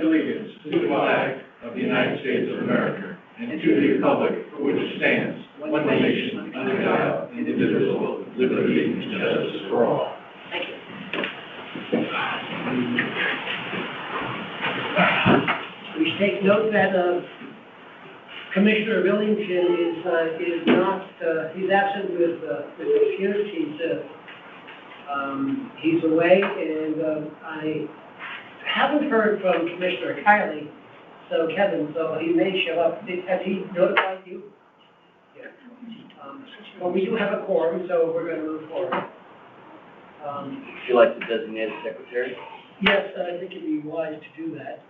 allegiance to the flag of the United States of America and to the republic for which it stands, one nation, under God, indivisible, with liberty and justice for all. Thank you. We take note that Commissioner Billington is not, he's absent with excuse. He's away, and I haven't heard from Commissioner Kiley, so Kevin, so he may show up. Has he notified you? Yeah. Well, we do have a quorum, so we're going to move forward. Would you like to designate a secretary? Yes, I think it'd be wise to do that.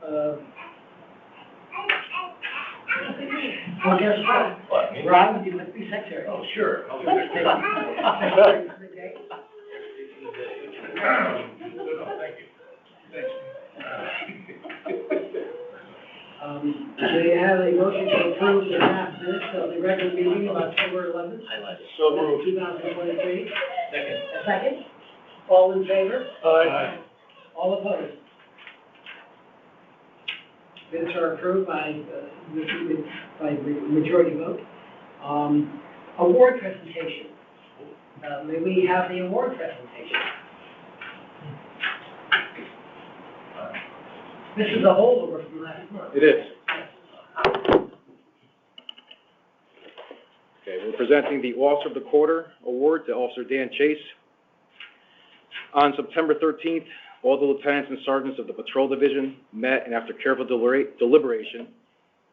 Well, guess what? Rob, you must be secretary. Oh, sure. I'll be Thank there. you. Thank you. Thanks. Do you have a motion to approve the draft minutes of the regular meeting of October 11th? Highlighted. So moved. 2023? Second. A second? All in favor? Aye. All opposed? Minutes are approved by majority vote. Award presentation. May we have the award presentation? This is a holdover from last month. It is. Okay, we're presenting the Officer of the Quarter Award to Officer Dan Chase. On September 13th, all the lieutenants and sergeants of the Patrol Division met and after careful deliberation,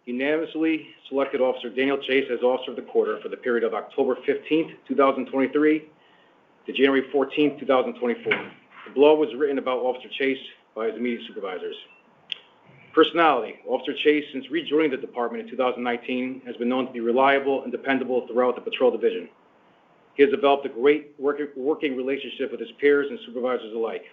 unanimously selected Officer Daniel Chase as Officer of the Quarter for the period of October 15th, 2023 to January 14th, 2024. The blog was written about Officer Chase by his immediate supervisors. Personality. Officer Chase, since rejoining the department in 2019, has been known to be reliable and dependable throughout the Patrol Division. He has developed a great working relationship with his peers and supervisors alike.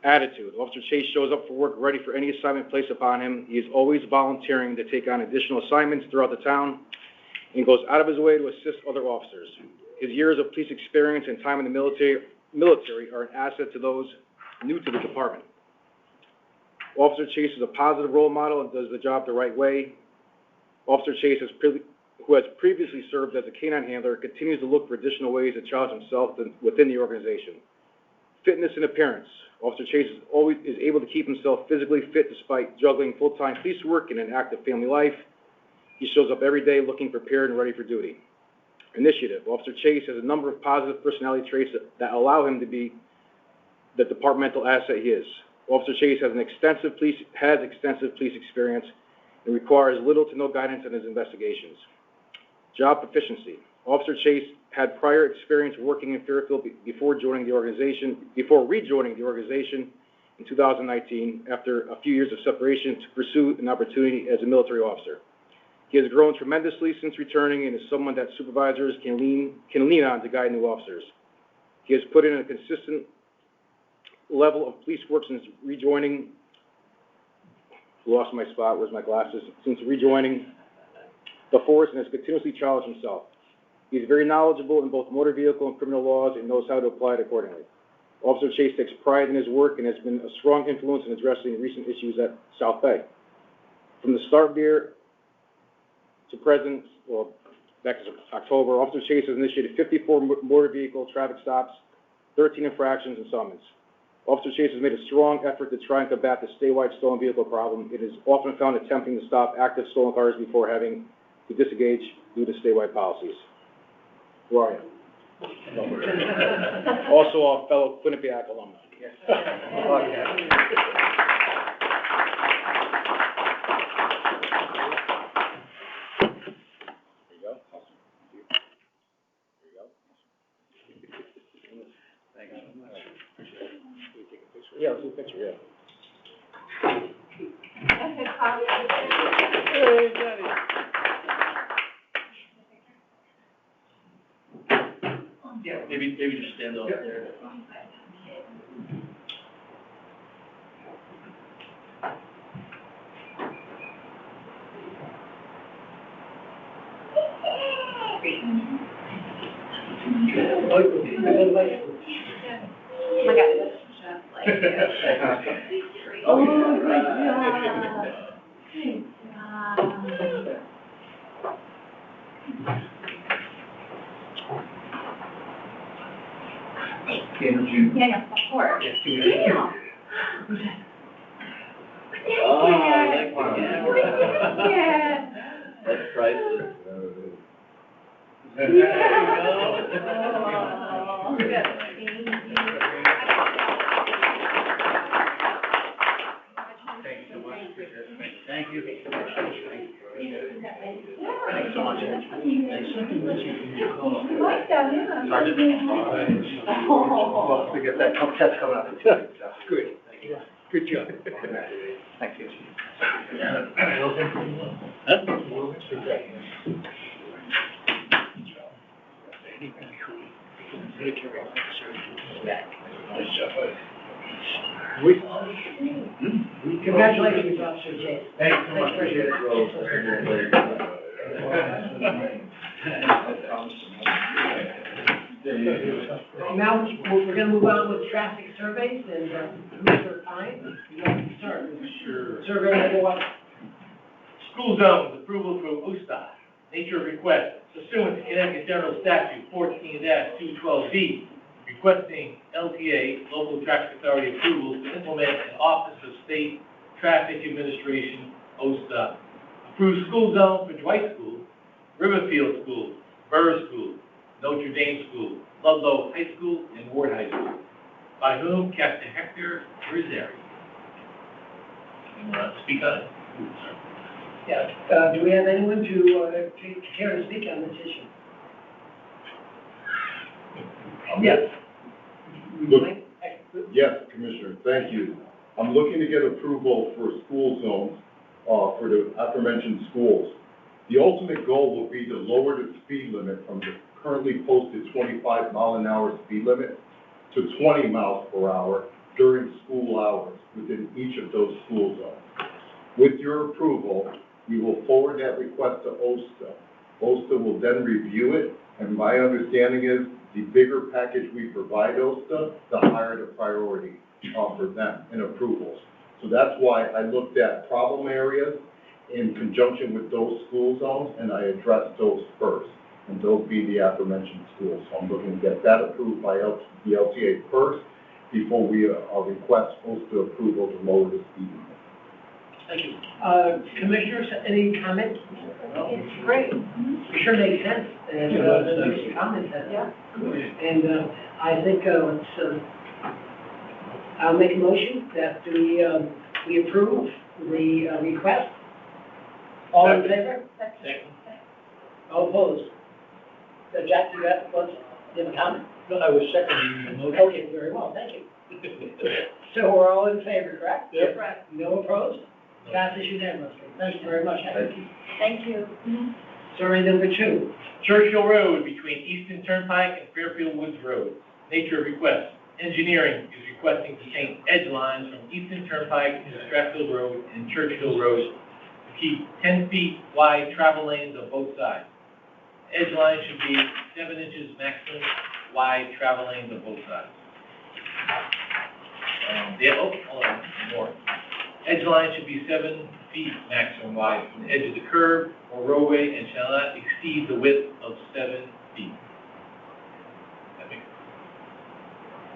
Attitude. Officer Chase shows up for work ready for any assignment placed upon him. He is always volunteering to take on additional assignments throughout the town and goes out of his way to assist other officers. His years of police experience and time in the military are an asset to those new to the department. Officer Chase is a positive role model and does the job the right way. Officer Chase, who has previously served as a canine handler, continues to look for additional ways to challenge himself within the organization. Fitness and appearance. Officer Chase is able to keep himself physically fit despite juggling full-time police work and an active family life. He shows up every day looking prepared and ready for duty. Initiative. Officer Chase has a number of positive personality traits that allow him to be the departmental asset he is. Officer Chase has extensive police experience and requires little to no guidance in his investigations. Job proficiency. Officer Chase had prior experience working in Fairfield before rejoining the organization in 2019 after a few years of separation to pursue an opportunity as a military officer. He has grown tremendously since returning and is someone that supervisors can lean on to guide new officers. He has put in a consistent level of police work since rejoining. Lost my spot. Where's my glasses? Since rejoining the force and has continuously challenged himself. He is very knowledgeable in both motor vehicle and criminal laws and knows how to apply it accordingly. Officer Chase takes pride in his work and has been a strong influence in addressing recent issues at South Bay. From the start of the year to present, well, back to October, Officer Chase has initiated 54 motor vehicle traffic stops, 13 infractions, and summons. Officer Chase has made a strong effort to try and combat the statewide stolen vehicle problem. It is often found attempting to stop active stolen cars before having to disengage due to statewide policies. Who are you? Also a fellow Quinnipiac alumni. Yeah, let's do a picture, yeah. Hey, Daddy. Yeah, maybe just stand up there. Oh, Yeah, of course. Yeah. Oh, Thank thank you. you. Yeah. That's priceless. There you go. Good. Thank you. Thank you. Thanks so much. You like that, yeah. Well, we get that test coming up. Good. Good job. Thank you. Congratulations, Officer Jay. Thanks so much. Appreciate Now, we're gonna move on with traffic surveys, and, Commissioner Pine, you want to start? Sure. Survey number one. School zones, approval from USTA. Nature request pursuant to Connecticut General Statute 14-212B, requesting LTA, Local Traffic Authority approval to implement an Office of State Traffic Administration, OSTA, approved school zone for Dwight School, Riverfield School, Burr School, Notre Dame School, Ludlow High School, and Ward High School. By whom? Captain Hector Rizari. You want to speak on it? Yeah, do we have anyone to care to speak on this issue? Yes. Yes, Commissioner, thank you. I'm looking to get approval for school zones, for the aforementioned schools. The ultimate goal will be to lower the speed limit from the currently posted 25-mile-an-hour speed limit to 20 miles per hour during school hours within each of those school zones. With your approval, we will forward that request to OSTA. OSTA will then review it, and my understanding is the bigger package we provide OSTA, the higher the priority for them in approvals. So that's why I looked at problem areas in conjunction with those school zones, and I addressed those first, and those be the aforementioned schools. So I'm looking to get that approved by the LTA first before we request OSTA approval to lower the speed limit. Thank you. Commissioners, any comments? It's great. It sure makes sense, and, the comments have. Yeah. And, I think, I'll make a motion that we approve the, request. All in favor? Second. All opposed? So Jack, you have a comment? No, I was seconding the motion. Okay, very well, thank you. So we're all in favor, correct? Yep. Correct. No opposed? Passes unanimously. Thank you very much. Thank you. Thank you. Survey number two. Churchill Road between Easton Turnpike and Fairfield Woods Road. Nature request. Engineering is requesting to change edge lines from Easton Turnpike to Stratfield Road and Churchill Road to keep 10 feet wide travel lanes on both sides. Edge lines should be 7 inches maximum wide travel lanes on both sides. Hold on, more. Edge line should be 7 feet maximum wide from the edge of the curb or roadway and shall not exceed the width of 7 feet. That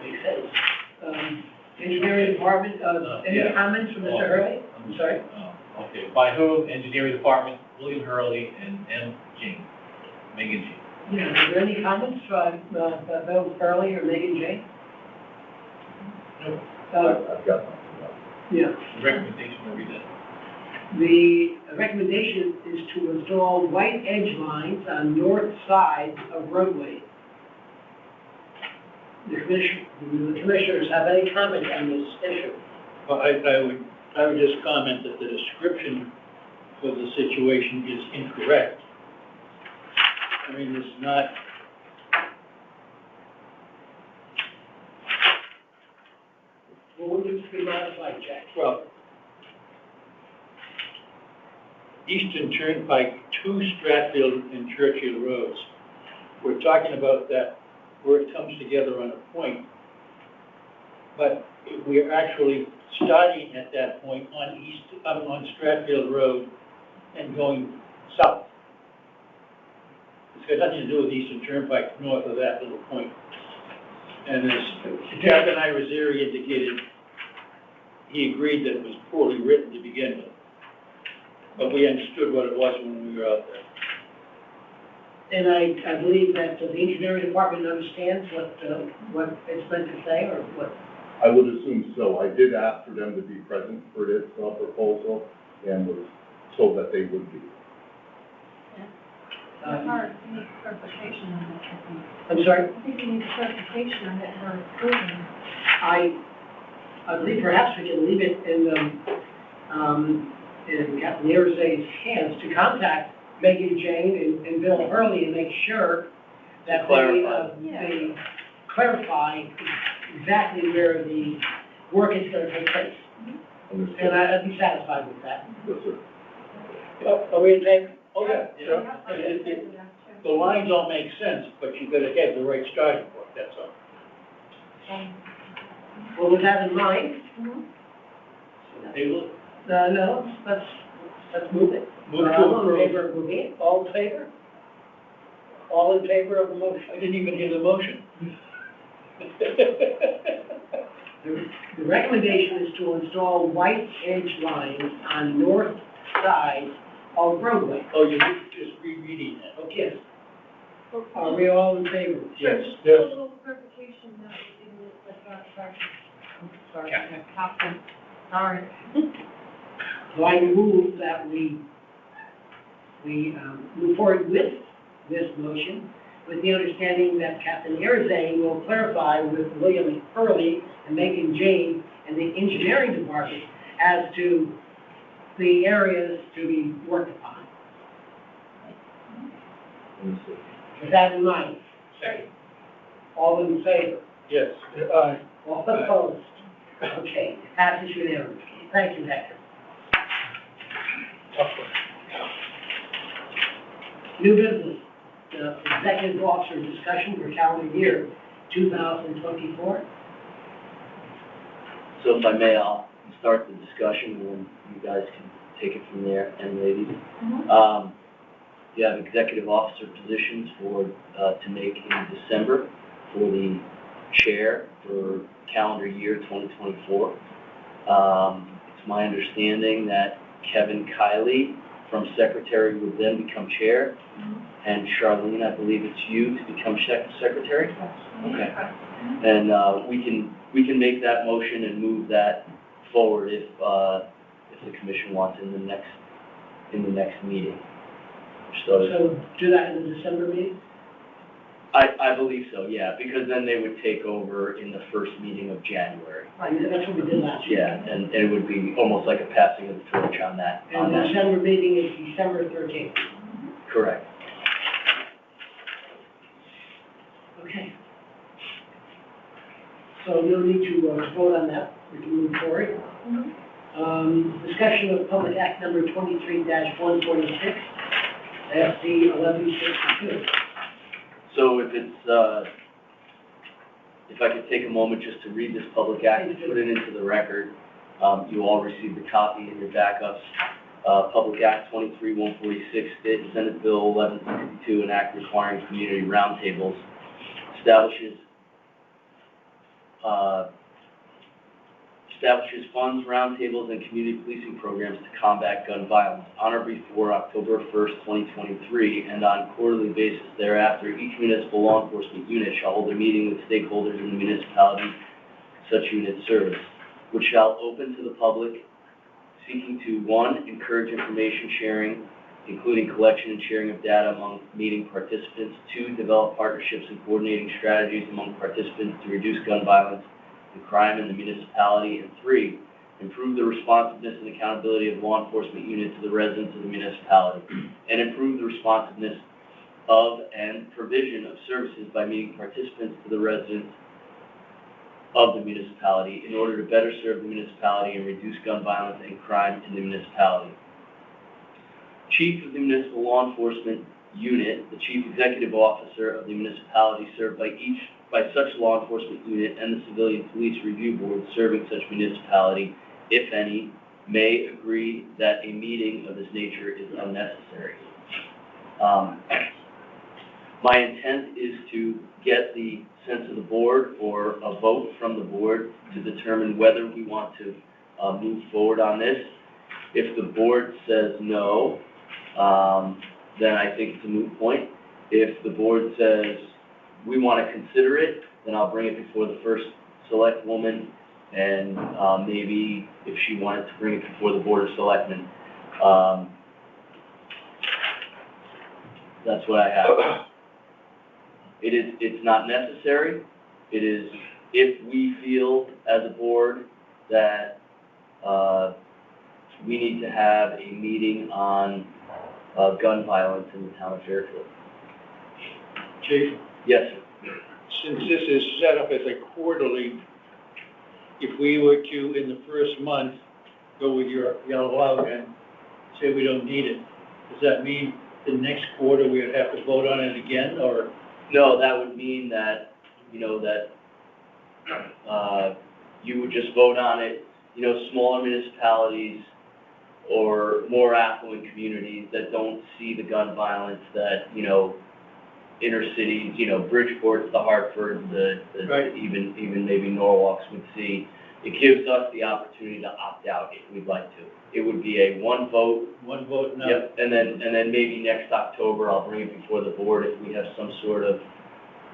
Makes sense. Engineering department, any Yeah. comments from Mr. Hurley? I'm sorry? Okay, by whom? Engineering Department, William Hurley and M. Jane. Megan Jane. Yeah, is there any comments from, Bill Hurley or Megan J? No. I've got something. Yeah. Recommendation, what we did. The recommendation is to install white edge lines on north sides of roadways. The commissioners have any comment on this issue? Well, I would just comment that the description of the situation is incorrect. I mean, it's not, What needs to be modified, Jack? well, Eastern Turnpike to Stratfield and Churchill Roads. We're talking about that where it comes together on a point. But we are actually starting at that point on Stratfield Road and going south. It's got nothing to do with Eastern Turnpike north of that little point. And as Captain Irizarry indicated, he agreed that it was poorly written to begin with. But we understood what it was when we were out there. And I believe that the engineering department understands what it's meant to say, or what? I would assume so. I did ask for them to be present for this proposal and was told that they would be. It's hard, we need clarification on that, I think. I'm sorry? I think we need clarification on that we're approving. I believe perhaps we can leave it in Captain Irizarry's hands to contact Megan Jane and Bill Hurley and make sure that they clarify exactly where the work is gonna take place. Understood? And I'd be satisfied with that. Yes, sir. Are we in favor? Oh, yeah. The lines all make sense, but you gotta have the right starting point, that's all. Well, with that in mind, Table, no, let's move it. Move to All in approve. favor of moving it? All in favor? All in favor of the motion? I didn't even hear the motion. The recommendation is to install white edge lines on north side of roadway. Oh, you're just rereading that, okay. Yes. Are we all in favor? Yes. A little clarification, that we didn't, sorry, Captain, sorry. So I move that we move forward with this motion with the understanding that Captain Irizarry will clarify with William Hurley and Megan Jane and the engineering department as to the areas to be worked upon. Understood. With that in mind, Second. all in favor? Yes. All opposed? Okay, passes unanimously. Thank you, Hector. New business, executive officer discussion for calendar year 2024. So if I may, I'll start the discussion, and then you guys can take it from there, and ladies. You have executive officer positions to make in December for the chair for calendar year 2024. It's my understanding that Kevin Kiley from secretary would then become chair, and Charlene, I believe it's you to become secretary? Okay. And we can make that motion and move that forward if the commission wants in the next meeting. So do that in the December meeting? I believe so, yeah, because then they would take over in the first meeting of January. Right, that's what we did last year. Yeah, and it would be almost like a passing of the torch on that. And the December meeting is December 13th. Correct. Okay. So no need to vote on that. We can move forward. Discussion of public act number 23-146, SC 1162. So if I could take a moment just to read this public act and put it into the record, you all received a copy in your backups. Public Act 23-146, Senate Bill 1162, an act requiring community roundtables, establishes funds, roundtables, and community policing programs to combat gun violence on or before October 1st, 2023, and on quarterly basis thereafter. Each municipal law enforcement unit shall hold a meeting with stakeholders in the municipality such unit serves, which shall open to the public, seeking to, 1, encourage information sharing, including collection and sharing of data among meeting participants, 2, develop partnerships and coordinating strategies among participants to reduce gun violence and crime in the municipality, and 3, improve the responsiveness and accountability of law enforcement units to the residents of the municipality, and improve the responsiveness of and provision of services by meeting participants to the residents of the municipality in order to better serve the municipality and reduce gun violence and crime in the municipality. Chief of the municipal law enforcement unit, the chief executive officer of the municipality served by each by such law enforcement unit and the Civilian Police Review Board serving such municipality, if any, may agree that a meeting of this nature is unnecessary. My intent is to get the sense of the board or a vote from the board to determine whether we want to move forward on this. If the board says no, then I think it's a moot point. If the board says we want to consider it, then I'll bring it before the first select woman, and maybe if she wanted to bring it before the board of selectmen. That's what I have. It's not necessary. It is if we feel as a board that we need to have a meeting on gun violence in the town of Fairfield. Chief, Yes, sir. since this is set up as a quarterly, if we were to, in the first month, go with your yellow out and say we don't need it, does that mean the next quarter we would have to vote on it again, or? No, that would mean that, you would just vote on it, smaller municipalities or more affluent communities that don't see the gun violence that, inner cities, Bridgeport's, the Hartfords, Right. even maybe Norwalks would see. It gives us the opportunity to opt out if we'd like to. It would be a one vote. One vote no? Yep, and then maybe next October, I'll bring it before the board if we have some sort of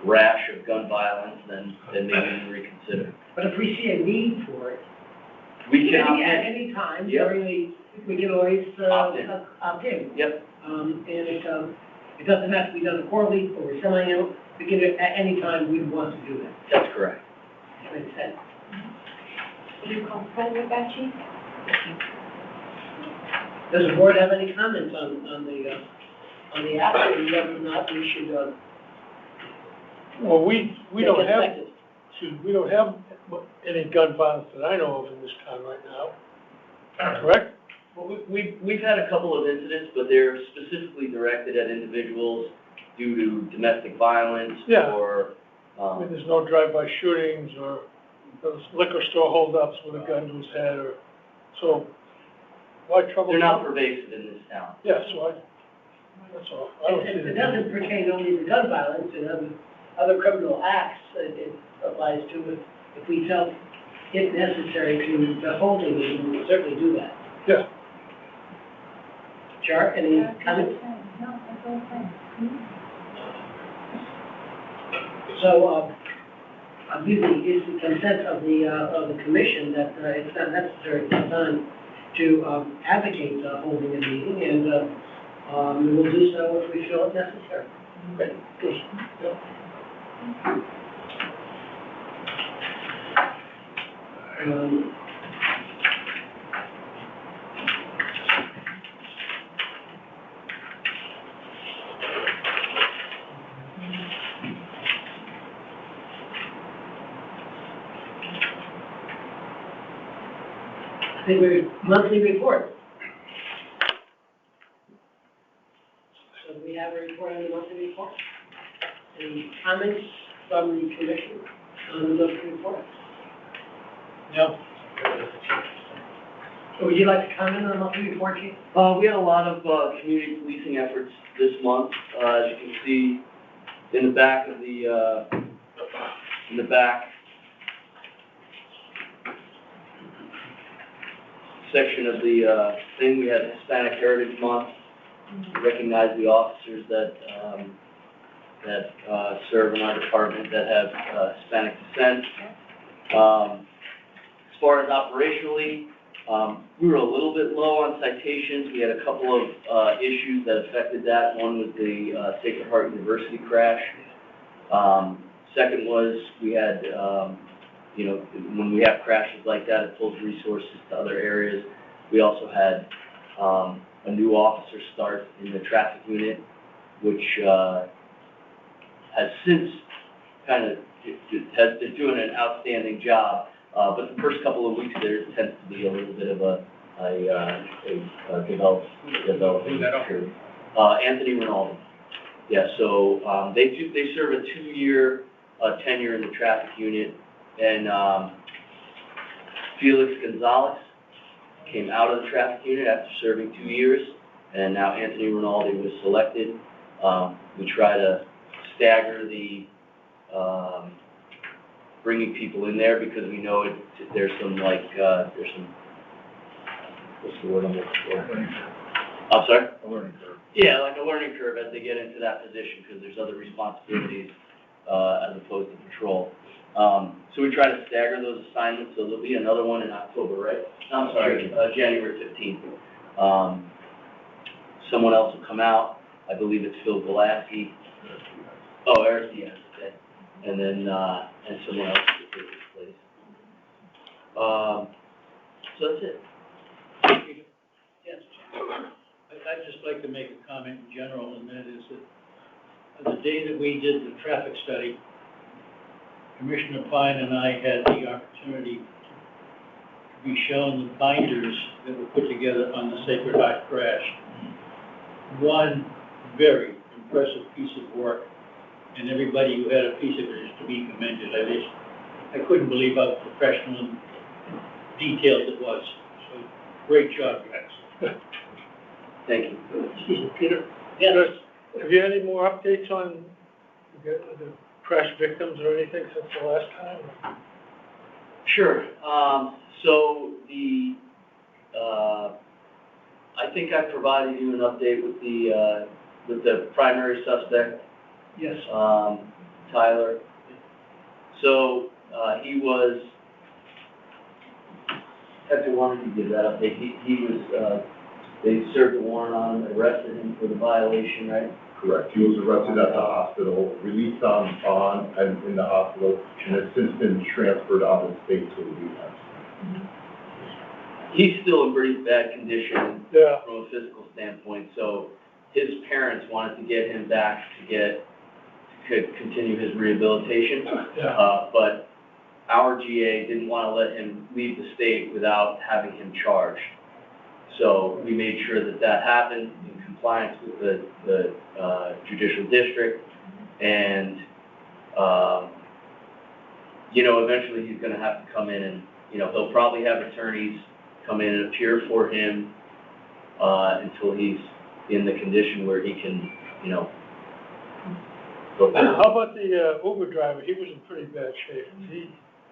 rash of gun violence, then maybe we reconsider. But if we see a need for it, We can opt at in. any time Yep. during the, we can always, Opt in. opt in. Yep, And it doesn't have to be done quarterly or semi-annual, we can do it at any time we want to do that. that's correct. That makes sense. Are you comfortable with that, Chief? Does the board have any comments on the app, and whether or not we should, Well, we make don't it have, effective? we don't have any gun violence that I know of in this town right now, correct? Well, we've had a couple of incidents, but they're specifically directed at individuals due to domestic violence Yeah. or, I mean, there's no drive-by shootings or those liquor store holdups with a gun to his head or, so why trouble? they're not pervasive in this town. Yeah, so that's all. I don't see It it. doesn't pertain only to gun violence and other criminal acts, it applies to if we felt it necessary to hold a meeting, we would certainly do that. Yeah. Char, any comments? No, that's all fine. So, I believe it's the consent of the commission that it's not necessary at this time to advocate holding a meeting, and we will do so if we feel it necessary. Okay, good. Yeah. I think we're monthly report. So do we have a report on the monthly report? Any comments from the commission on the monthly report? No? Or would you like to comment on the monthly report, Chief? We had a lot of, community policing efforts this month. As you can see, in the back of in the back section of the, thing, we had Hispanic Heritage Month. We recognize the officers that serve in our department that have, Hispanic descent. As far as operationally, we were a little bit low on citations. We had a couple of issues that affected that. One was the Sacred Heart University crash. Second was we had, when we have crashes like that, it pulls resources to other areas. We also had a new officer start in the traffic unit, which has since is doing an outstanding job. But the first couple of weeks there tends to be a little bit of a developing period. Anthony Rinaldi. Yeah, so they serve a 2-year tenure in the traffic unit, and Felix Gonzalez came out of the traffic unit after serving 2 years, and now Anthony Rinaldi was selected. We try to stagger the bringing people in there because we know there's some what's the word I'm looking for? I'm sorry? A learning curve. Yeah, like a learning curve as they get into that position, because there's other responsibilities, as opposed to patrol. So we try to stagger those assignments, so there'll be another one in October, right? I'm sorry, January 15th. Someone else will come out, I believe it's Phil Golaski. Oh, Eric Diaz, okay. And then, and someone else will take his place. So that's it. Yes. I'd just like to make a comment in general, and that is that the day that we did the traffic study, Commissioner Pine and I had the opportunity to be shown the binders that were put together on the Sacred Heart crash. One very impressive piece of work, and everybody who had a piece of it is to be commended. I couldn't believe how professional and detailed it was. So, great job, guys. Thank you. Peter? Yes. Have you had any more updates on the crash victims or anything since the last time? Sure. So I think I provided you an update with the primary suspect, Yes. Tyler. So, he was, Hector, why don't you give that update? He was, they served a warrant on him, arrested him for the violation, right? Correct. He was arrested at the hospital, released on bond and in the hospital, and has since been transferred out of state to a rehab. He's still in pretty bad condition Yeah. from a physical standpoint, so his parents wanted to get him back to continue his rehabilitation. Yeah. But our GA didn't want to let him leave the state without having him charged. So we made sure that happened in compliance with the judicial district, and, eventually he's gonna have to come in and, he'll probably have attorneys come in and appear for him, until he's in the condition where he can, go back. How about the Uber driver? He was in pretty bad shape. Is he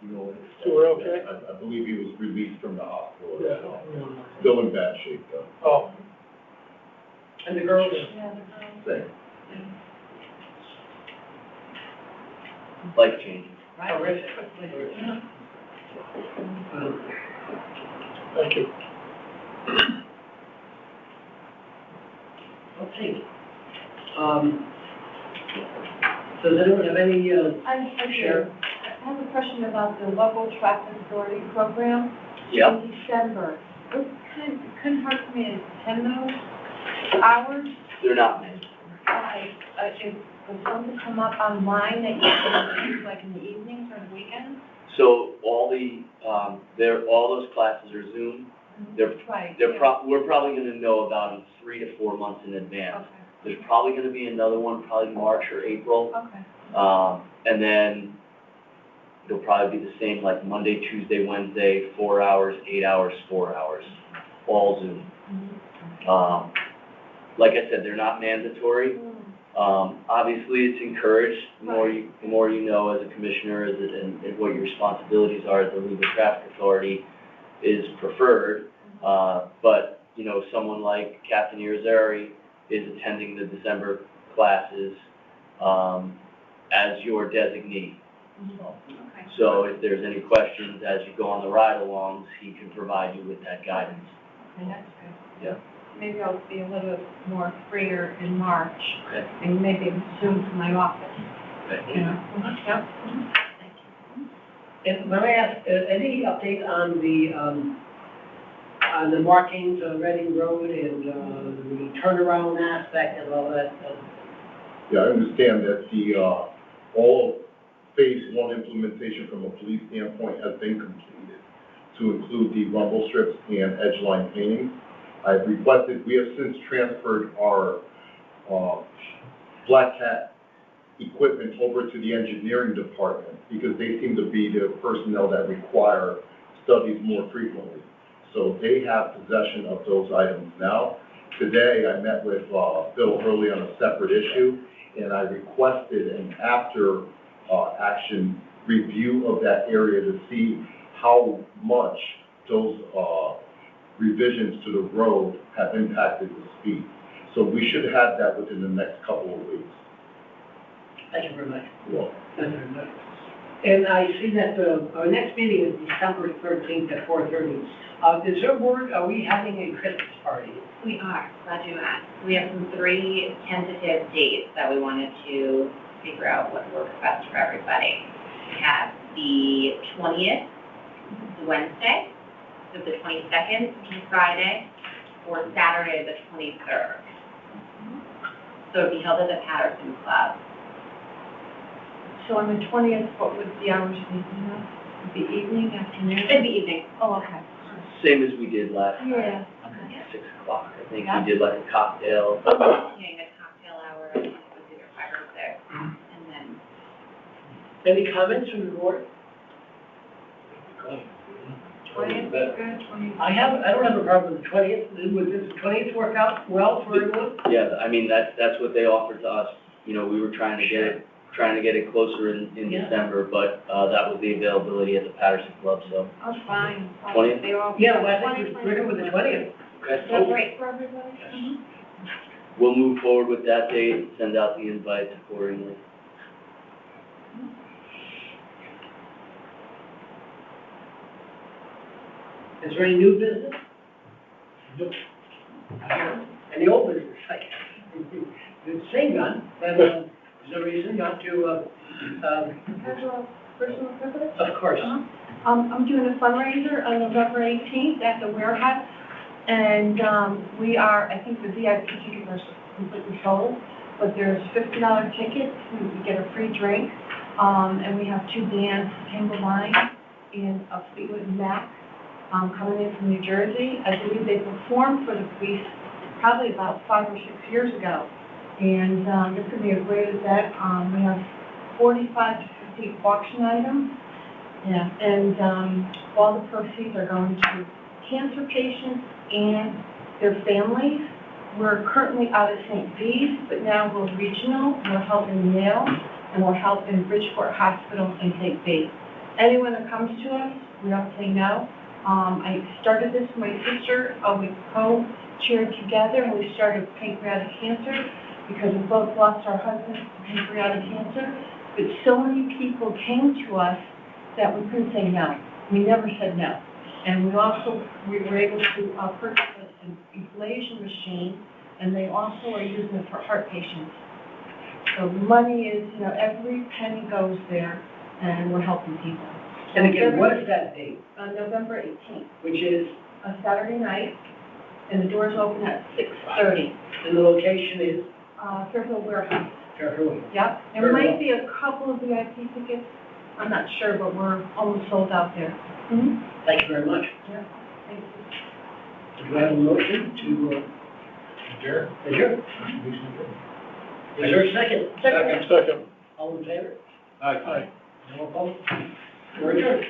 doing okay? I believe he was released from the hospital. Yeah. Still in bad shape, though. Oh. And the girls? Yeah, Same. Life changing. Horrific. Thank you. Okay. Does anyone have any, I do. Sure. I have a question about the local traffic authority program. Yeah. In December, it couldn't hurt for me to attend those hours. They're not men. Is going to come up online that you can use like in the evenings or the weekends? So all those classes are Zoom. Right. We're probably gonna know about them 3 to 4 months in advance. Okay, There's probably gonna be another one, probably March or April. okay. And then it'll probably be the same, like Monday, Tuesday, Wednesday, 4 hours, 8 hours, 4 hours, all Zoom. Like I said, they're not mandatory. Obviously, it's encouraged. The more you know as a commissioner, and what your responsibilities are as the legal traffic authority is preferred. But, someone like Captain Irizarry is attending the December classes, as your designee. Okay. So if there's any questions as you go on the ride-alongs, he can provide you with that guidance. Okay, that's good. Yeah. Maybe I'll be a little bit more freer in March, Okay. and maybe Zoom from my office, Okay. you know? Yep. Thank you. and let me ask, any update on the markings on Reading Road and, the turnaround aspect and all that? Yeah, I understand that all phase 1 implementation from a police standpoint has been completed to include the rumble strips and edge line painting. I've requested, we have since transferred our Black Cat equipment over to the engineering department because they seem to be the personnel that require studies more frequently. So they have possession of those items now. Today, I met with Bill Hurley on a separate issue, and I requested an after-action review of that area to see how much those revisions to the road have impacted the speed. So we should have that within the next couple of weeks. Thank you very much. Well, Thank you very much. And I see that our next meeting is December 13th at 4:30. Is there word, are we having a Christmas party? We are, glad you asked. We have 3 tentative dates that we wanted to figure out what works best for everybody. We have the 20th, the Wednesday, so the 22nd, which is Friday, or Saturday, the 23rd. So it'd be held at the Patterson Club. So on the 20th, what would the hours be? Would be evening, afternoon? It'd be evening. Oh, okay. Same as we did last time. Yeah. 6 o'clock. I think Yeah. we did like a cocktail. Yeah, a cocktail hour, I think it was either 5 or 6, and then Any comments from the board? 20th, good, 20th. I don't have a problem with the 20th. Would the 20th work out well for everyone? Yeah, I mean, that's what they offered to us. You know, we were trying to get it closer in Yeah. December, but that was the availability at the Patterson Club, so. Oh, fine. 20th? They all. Yeah, well, I think we're good with the 20th. That's great for everybody? Mhm. We'll move forward with that date and send out the invites accordingly. Is there any new business? Nope. Any old business? Seeing none, then there's no reason not to, Casual personal privilege? of course. I'm doing a fundraiser on November 18th at the warehouse, and we are, I think the VIP tickets are completely sold, but there's $50 tickets, we get a free drink, and we have 2 bands, Timberline and Fleetwood Mac, coming in from New Jersey. I believe they performed for the police probably about 5 or 6 years ago, and this could be a great event. We have 45 to 50 auction items. Yeah, and all the proceeds are going to cancer patients and their families. We're currently out of St. Bede's, but now we're regional. We're helping Yale, and we're helping Bridgeport Hospital and St. Bede's. Anyone that comes to us, we don't say no. I started this with my sister. We co-chaired together, and we started pancreatic cancer because we both lost our husbands to pancreatic cancer. But so many people came to us that we couldn't say no. We never said no. And we were able to purchase an ablation machine, and they also are using it for heart patients. So money is, every penny goes there, and we're helping people. And again, what is that date? November 18th, Which is, a Saturday night, and the doors open at 6:30. and the location is Fairfield Warehouse. Fairfield. Yep. There Very might well. be a couple of VIP tickets. I'm not sure, but we're almost sold out there. Mm-hmm. Thank you very much. Yeah. Thank you. Do I have a motion to adjourn? Adjourn. Is there a second? Second. All in favor? Aye. No opposed? We're adjourned.